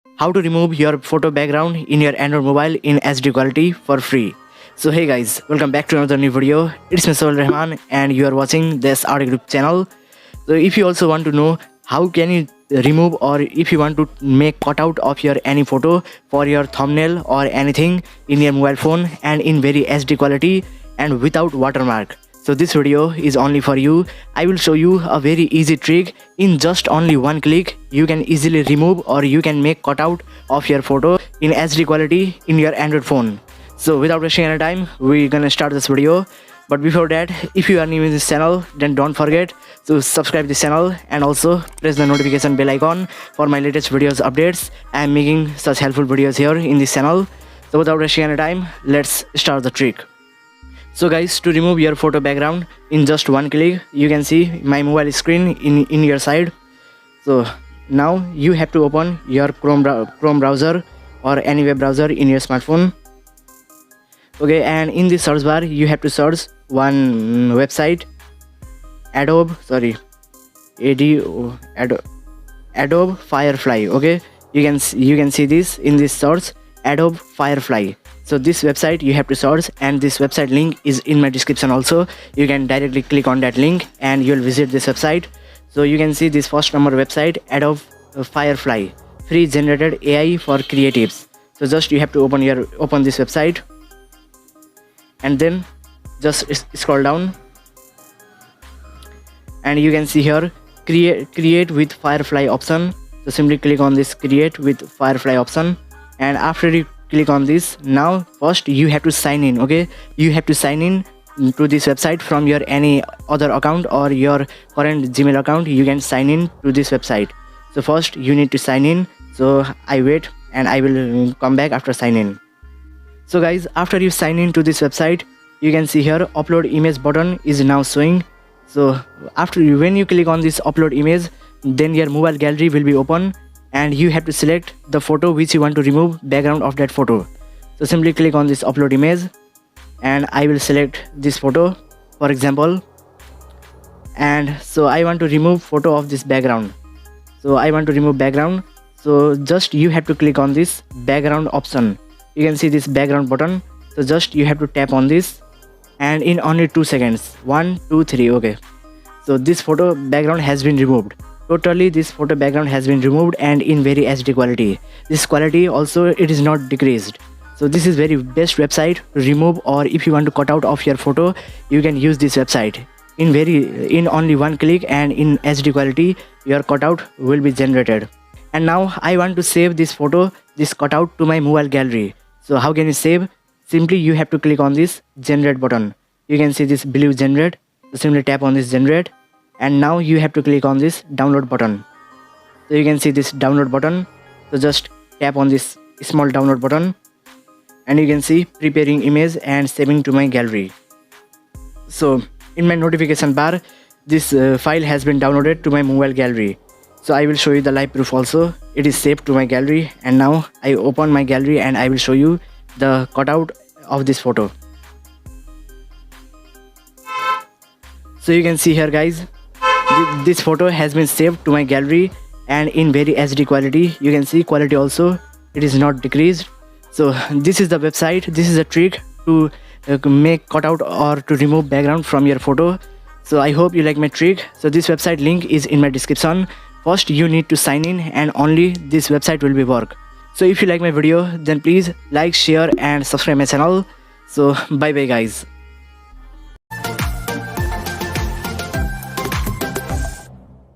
How to remove your photo background in your Android mobile in HD quality for free. So hey guys, welcome back to another new video. It's me Soul Rahman and you are watching this art group channel. So if you also want to know how can you remove, or if you want to make cutout of your any photo for your thumbnail or anything in your mobile phone and in very HD quality and without watermark, so this video is only for you. I will show you a very easy trick. In just only one click you can easily remove or you can make cutout of your photo in HD quality in your Android phone. So without wasting any time, we're gonna start this video. But before that, if you are new in this channel, then don't forget to subscribe this channel and also press the notification bell icon for my latest videos updates. I am making such helpful videos here in this channel. So without wasting any time, let's start the trick. So guys, to remove your photo background in just one click, you can see my mobile screen in your side. So now you have to open your Chrome browser or any web browser in your smartphone. Okay, and in the search bar you have to search one website, Adobe Firefly. Okay, you can see this in this search, Adobe Firefly. So this website you have to search, and this website link is in my description also. You can directly click on that link and you'll visit this website. So you can see this first number website, Adobe Firefly, free generated AI for creatives. So just you have to open this website and then just scroll down and you can see here create with Firefly option. So simply click on this create with Firefly option, and after you click on this, now first you have to sign in. Okay, you have to sign in to this website from your any other account or your current Gmail account. You can sign in to this website. So first you need to sign in. So I wait and I will come back after sign in. So guys, after you sign in to this website, you can see here upload image button is now showing. So when you click on this upload image, then your mobile gallery will be open and you have to select the photo which you want to remove background of that photo. So simply click on this upload image and I will select this photo, for example, and so I want to remove photo of this background. So I want to remove background. So just you have to click on this background option. You can see this background button. So just you have to tap on this and in only 2 seconds, 1 2 3. Okay, so this photo background has been removed. Totally this photo background has been removed and in very HD quality. This quality also it is not decreased. So this is very best website to remove, or if you want to cut out of your photo, you can use this website in only one click, and in HD quality your cutout will be generated. And now I want to save this photo, this cutout, to my mobile gallery. So how can you save? Simply you have to click on this generate button. You can see this blue generate. So simply tap on this generate, and now you have to click on this download button. So you can see this download button. So just tap on this small download button and you can see preparing image and saving to my gallery. So in my notification bar, this file has been downloaded to my mobile gallery. So I will show you the live proof also. It is saved to my gallery, and now I open my gallery and I will show you the cutout of this photo. So you can see here guys, this photo has been saved to my gallery and in very HD quality. You can see quality also it is not decreased. So this is the website. This is a trick to make cutout or to remove background from your photo. So I hope you like my trick. So this website link is in my description. First you need to sign in and only this website will be work. So if you like my video, then please like, share and subscribe my channel. So bye bye guys.